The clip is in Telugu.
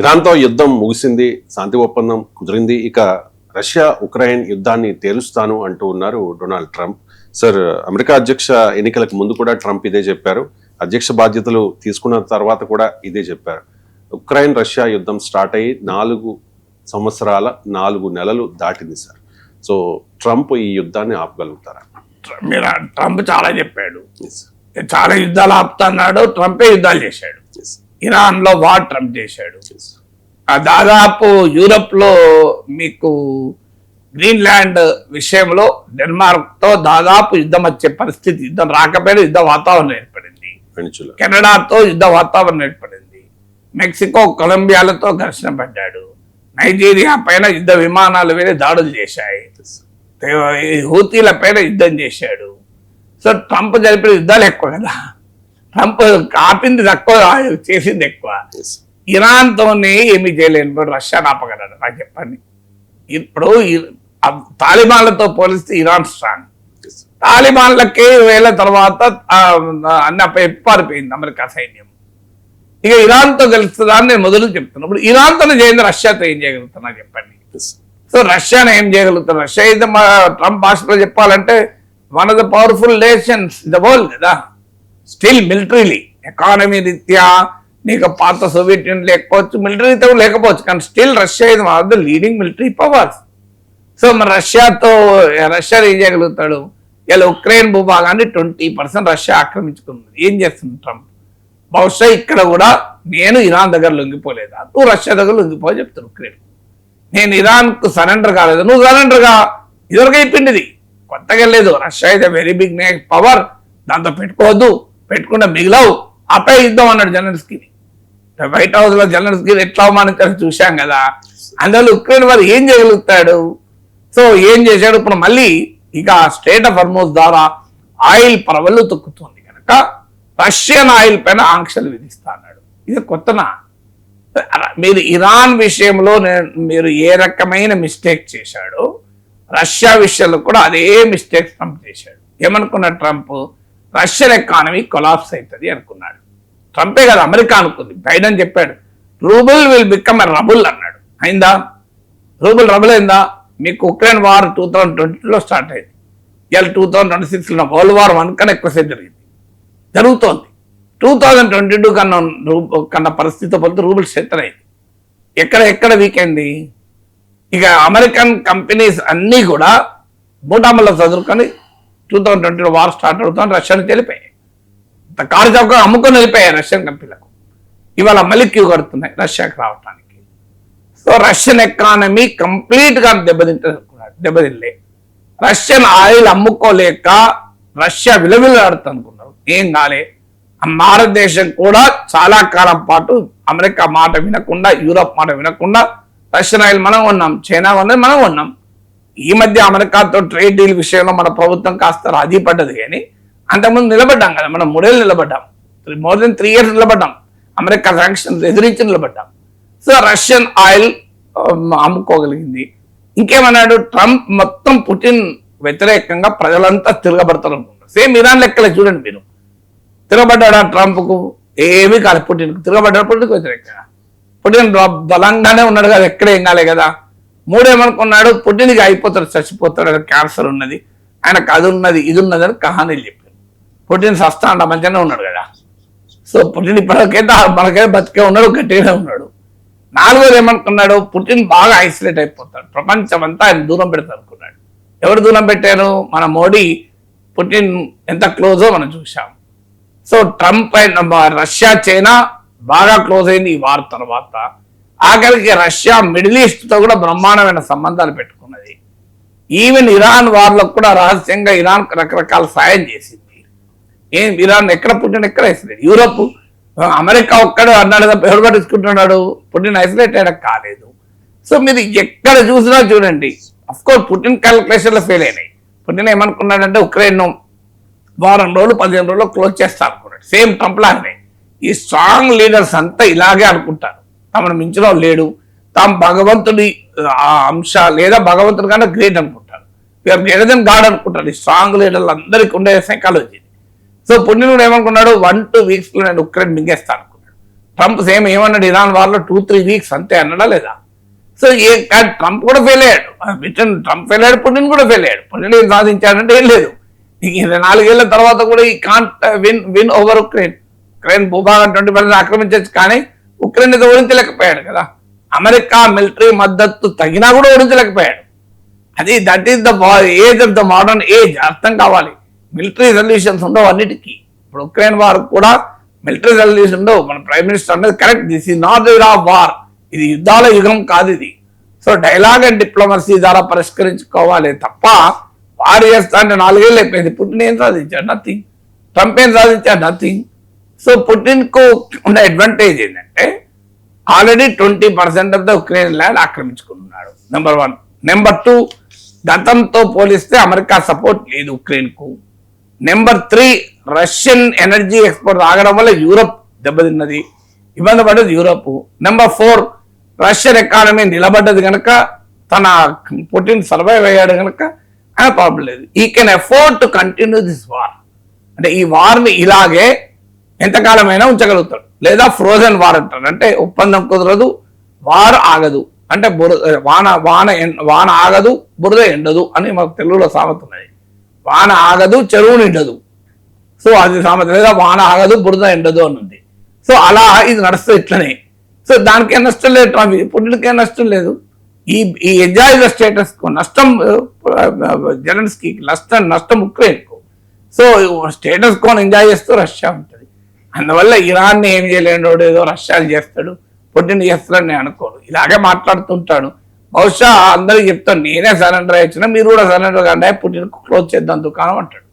ఇరాన్తో యుద్ధం ముగిసింది, శాంతి ఒప్పందం కుదిరింది. ఇక రష్యా ఉక్రెయిన్ యుద్ధాన్ని తేలుస్తాను అంటూ ఉన్నారు డొనాల్డ్ ట్రంప్. సార్, అమెరికా అధ్యక్ష ఎన్నికలకు ముందు కూడా ట్రంప్ ఇదే చెప్పారు. అధ్యక్ష బాధ్యతలు తీసుకున్న తర్వాత కూడా ఇదే చెప్పారు. ఉక్రెయిన్ రష్యా యుద్ధం స్టార్ట్ అయ్యి 4 సంవత్సరాల 4 నెలలు దాటింది సార్. సో ట్రంప్ ఈ యుద్ధాన్ని ఆపగలుగుతారా? ట్రంప్ చాలా చెప్పాడు, చాలా యుద్ధాలు ఆపుతున్నాడు. ట్రంపే యుద్ధాలు చేశాడు. ఇరాన్ లో వార్ ట్రంప్ చేశాడు. దాదాపు యూరప్ లో మీకు గ్రీన్లాండ్ విషయంలో డెన్మార్క్ తో దాదాపు యుద్ధం వచ్చే పరిస్థితి, యుద్ధం రాకపోయినా యుద్ధ వాతావరణం ఏర్పడింది. కెనడాతో యుద్ధ వాతావరణం ఏర్పడింది. మెక్సికో కొలంబియాలతో ఘర్షణ పడ్డాడు. నైజీరియా పైన యుద్ధ విమానాలు వెళ్ళి దాడులు చేశాయి. హూతీల పైన యుద్ధం చేశాడు. సో ట్రంప్ జరిపిన యుద్ధాలు ఎక్కువ కదా. ట్రంప్ ఆపింది తక్కువ, చేసింది ఎక్కువ. ఇరాన్తోనే ఏమీ చేయలేను, రష్యాని ఆపగలడు. నాకు చెప్పండి, ఇప్పుడు తాలిబాన్లతో పోలిస్తే ఇరాన్ స్ట్రాంగ్. తాలిబాన్లకే వేల తర్వాత అన్న పారిపోయింది అమెరికా సైన్యం. ఇక ఇరాన్తో గెలుస్తుందని నేను మొదలు చెప్తున్నా. ఇప్పుడు ఇరాన్తో చేయండి, రష్యాతో ఏం చేయగలుగుతున్నా చెప్పండి. సో రష్యాను ఏం చేయగలుగుతారు? రష్యా అయితే ట్రంప్ భాషలో చెప్పాలంటే one of the powerful nations in the world కదా. స్టిల్ మిలిటరీలీ, ఎకానమీ రీత్యా నీకు పాత సోవియట్ యూనియన్ లేకపోవచ్చు, మిలిటరీ రీత్యా లేకపోవచ్చు, కానీ స్టిల్ రష్యా ఇది one of the leading military powers. So మరి రష్యా ఏం చేయగలుగుతాడు? ఇలా ఉక్రెయిన్ భూభాగాన్ని 20% రష్యా ఆక్రమించుకున్నది. ఏం చేస్తుంది ట్రంప్? బహుశా ఇక్కడ కూడా నేను ఇరాన్ దగ్గర లొంగిపోలేదా, నువ్వు రష్యా దగ్గర లొంగిపో చెప్తాను. ఉక్రెయిన్ నేను ఇరాన్కు సరెండర్ కాలేదు, నువ్వు సరెండర్గా ఇదివరకు అయిపోయింది, కొత్తగా లేదు. Russia is a very big power, దాంతో పెట్టుకోవద్దు, పెట్టుకుంటే మిగిలవు, ఆపే యుద్ధం అన్నాడు జెలెన్స్కీని. వైట్ హౌస్ లో జెలెన్స్కీని ఎట్లా అవమానించారో చూశాం కదా. అందులో ఉక్రెయిన్ వారు ఏం చేయగలుగుతాడు? సో ఏం చేశాడు? ఇప్పుడు మళ్ళీ ఇక స్ట్రేట్ ఆఫ్ హార్మోజ్ ద్వారా ఆయిల్ పరవళ్ళు తొక్కుతుంది కనుక రష్యన్ ఆయిల్ పైన ఆంక్షలు విధిస్తా అన్నాడు. ఇది కొత్తనా? మీరు ఇరాన్ విషయంలో మీరు ఏ రకమైన మిస్టేక్ చేశాడో రష్యా విషయంలో కూడా అదే మిస్టేక్ ట్రంప్ చేశాడు. ఏమనుకున్నాడు ట్రంప్? రష్యన్ ఎకానమీ కొలాప్స్ అవుతుంది అనుకున్నాడు. ట్రంపే కదా అమెరికా అనుకుంది. బైడెన్ చెప్పాడు rouble will become a rubble అన్నాడు. అయిందా? రూబుల్ రబుల్ అయిందా? మీకు ఉక్రెయిన్ వార్ 2022లో స్టార్ట్ అయింది. ఇవాళ 2026లో వరల్డ్ వార్ 1 కన్నా ఎక్కువసేపు జరుగుతోంది. 2022 కన్నా పరిస్థితితో పోతే రూబుల్ స్ట్రెంథెన్ అయింది. ఎక్కడ వీక్ అయింది? ఇక అమెరికన్ కంపెనీస్ అన్నీ కూడా బూటామల్లో చదువుకొని 2020 వార్ స్టార్ట్ అవుతుంది, రష్యాని తెలిపాయి. కారు చౌక అమ్ముకొని వెళ్ళిపోయాయి రష్యన్ కంపెనీలకు. ఇవాళ మళ్ళీ క్యూ కడుతున్నాయి రష్యాకి రావడానికి. సో రష్యన్ ఎకానమీ కంప్లీట్ గా దెబ్బతిల్లే. రష్యన్ ఆయిల్ అమ్ముకోలేక రష్యా విలువలాడుతుంది అనుకున్నారు. ఏం కాలే. భారతదేశం కూడా చాలా కాలం పాటు అమెరికా మాట వినకుండా, యూరోప్ మాట వినకుండా రష్యన్ ఆయిల్ మనం ఉన్నాం, చైనా ఉన్నది మనం ఉన్నాం. ఈ మధ్య అమెరికాతో ట్రేడ్ డీల్ విషయంలో మన ప్రభుత్వం కాస్త రాజీ పడ్డది, కానీ అంతకుముందు నిలబడ్డాం కదా. మనం 3 ఏళ్ళు నిలబడ్డాం, మోర్ దెన్ 3 years నిలబడ్డాం. అమెరికా శాంక్షన్స్ ఎదిరించి నిలబడ్డాం. సో రష్యన్ ఆయిల్ అమ్ముకోగలిగింది. ఇంకేమన్నాడు ట్రంప్? మొత్తం పుటిన్ వ్యతిరేకంగా ప్రజలంతా తిరగబడతారు అనుకుంటారు. సేమ్ ఇరాన్ లెక్కలే చూడండి మీరు. తిరగబడ్డాడా ట్రంప్కు? ఏమీ కాదు. పుటిన్కు తిరగబడ్డాడు. పుటిన్కు వ్యతిరేకంగా పుటిన్ బలంగానే ఉన్నాడు కదా, ఎక్కడే ఏం కాలే కదా. 3 ఏమనుకున్నాడు? పుటిన్కి అయిపోతాడు, చచ్చిపోతాడు, క్యాన్సర్ ఉన్నది, ఆయనకు అది ఉన్నది ఇది ఉన్నది అని కహానీలు చెప్పారు. పుటిన్ సస్తా అంట మంచిగానే ఉన్నాడు కదా. సో పుటిన్ ఇప్పటికైతే మనకైతే బతికే ఉన్నాడు, గట్టిగానే ఉన్నాడు. 4వది ఏమనుకున్నాడు? పుటిన్ బాగా ఐసోలేట్ అయిపోతాడు, ప్రపంచం అంతా ఆయన దూరం పెడతారు అనుకున్నాడు. ఎవరు దూరం పెట్టారు? మన మోడీ పుటిన్ ఎంత క్లోజో మనం చూసాం. సో ట్రంప్ రష్యా చైనా బాగా క్లోజ్ అయింది ఈ వార్ తర్వాత. ఆఖరికి రష్యా మిడిల్ ఈస్ట్ తో కూడా బ్రహ్మాండమైన సంబంధాలు పెట్టుకున్నది. ఈవెన్ ఇరాన్ వార్లో కూడా రహస్యంగా ఇరాన్ రకరకాల సాయం చేసింది. ఏం ఇరాన్ ఎక్కడ పుట్టిన ఎక్కడ ఐసోలేట్? యూరోప్, అమెరికా ఒక్కడు అన్నాడు తప్ప ఎవరు పట్టించుకుంటున్నాడు? పుట్టిన ఐసోలేట్ అయినా కాలేదు. సో మీరు ఎక్కడ చూసినా చూడండి, అఫ్కోర్స్ పుట్టిన క్యాలిక్యులేషన్లో ఫెయిల్ అయినాయి. పుట్టిన ఏమనుకున్నాడంటే ఉక్రెయిన్ వారం రోజులు 15 రోజుల్లో క్లోజ్ చేస్తా అనుకున్నాడు. సేమ్ ట్రంప్ లాగానే. ఈ స్ట్రాంగ్ లీడర్స్ అంతా ఇలాగే అనుకుంటారు, తమను మించిన లేడు, తాము భగవంతుడి అంశ లేదా భగవంతుడి కన్నా గ్రేట్ అనుకుంటారు, గ్రేటర్ దెన్ గాడ్ అనుకుంటారు. ఈ స్ట్రాంగ్ లీడర్లు అందరికీ ఉండే సైకాలజీ. సో పుణ్యుడు ఏమనుకున్నాడు? 1-2 weeks నేను ఉక్రెయిన్ మింగేస్తా అనుకున్నాడు. ట్రంప్ సేమ్ ఏమన్నాడు ఇరాన్ వాళ్ళలో 2-3 వీక్స్ అంతే అన్నాడా లేదా? సో ట్రంప్ కూడా ఫెయిల్ అయ్యాడు, ట్రంప్ ఫెయిల్ అయ్యాడు, పుటిన్ కూడా ఫెయిల్ అయ్యాడు. పుటిన్ ఏం సాధించాడంటే ఏం లేదు. 4 ఏళ్ల తర్వాత కూడా ఈ కాంట్ విన్ ఓవర్ ఉక్రెయిన్ భూభాగం 20% ఆక్రమించచ్చు, కానీ ఉక్రెయిన్ అయితే ఓడించలేకపోయాడు కదా. అమెరికా మిలిటరీ మద్దతు తగినా కూడా ఓడించలేకపోయాడు. That is the age of the modern age. అర్థం కావాలి, మిలిటరీ సొల్యూషన్స్ ఉండవు అన్నిటికీ. ఇప్పుడు ఉక్రెయిన్ వారు కూడా మిలిటరీ సొల్యూషన్ ఉండవు. మన ప్రైమ్ మినిస్టర్ అనేది correct, this is not the Ira of war, ఇది యుద్ధాల యుగం కాదు ఇది. సో డైలాగ్ అండ్ డిప్లొమసీ ద్వారా పరిష్కరించుకోవాలి తప్ప వారు చేస్తా అంటే 4 ఏళ్ళు అయిపోయింది. పుటిన్ ఏం సాధించాడు? నథింగ్. ట్రంప్ ఏం సాధించాడు? నథింగ్. సో పుటిన్ కు ఉన్న అడ్వాంటేజ్ ఏంటంటే already 20% of the Ukraine land ఆక్రమించుకున్నాడు, నెంబర్ 1. నెంబర్ 2, గతంతో పోలిస్తే అమెరికా సపోర్ట్ లేదు ఉక్రెయిన్ కు. నెంబర్ 3, రష్యన్ ఎనర్జీ ఎక్స్పోర్ట్ ఆగడం వల్ల యూరప్ దెబ్బతిన్నది, ఇబ్బంది పడ్డది యూరప్. నెంబర్ 4, రష్యన్ ఎకానమీ నిలబడ్డది కనుక, తన పుటిన్ సర్వైవ్ అయ్యాడు కనుక ఆయన ప్రాబ్లం లేదు. ఈ can afford to continue this war. అంటే ఈ వార్ని ఇలాగే ఎంతకాలమైనా ఉంచగలుగుతాడు. లేదా ఫ్రోజన్ వార్ అంటారు, అంటే ఒప్పందం కుదరదు, వార్ ఆగదు, అంటే వాన ఆగదు, బురద ఎండదు అని మాకు తెలుగులో సామెత ఉన్నది. వాన ఆగదు, చెరువు నిండదు. సో అది సామెత. లేదా వాన ఆగదు, బురద ఎండదు అని ఉంది. సో అలా ఇది నడుస్తుంది ఇట్లనే. సో దానికేం నష్టం లేదు, పుట్టినకేం నష్టం లేదు. ఈ ఎంజాయ్ ద స్టేటస్ కు నష్టం జెలెన్స్కీ, నష్టం ఉక్రెయిన్కు. సో స్టేటస్ కోని ఎంజాయ్ చేస్తూ రష్యా ఉంటుంది. అందువల్ల ఇరాన్ని ఏం చేయలేడు, ఏదో రష్యాని చేస్తాడు, పుట్టిన చేస్తాడని నేను అనుకోను. ఇలాగే మాట్లాడుతుంటాడు. బహుశా అందరికి చెప్తాను, నేనే సరెండర్ అయ్యొచ్చినా మీరు కూడా సరెండర్ కానీ పుట్టినకు క్లోజ్ చేద్దాం దుకాణం అంటాడు.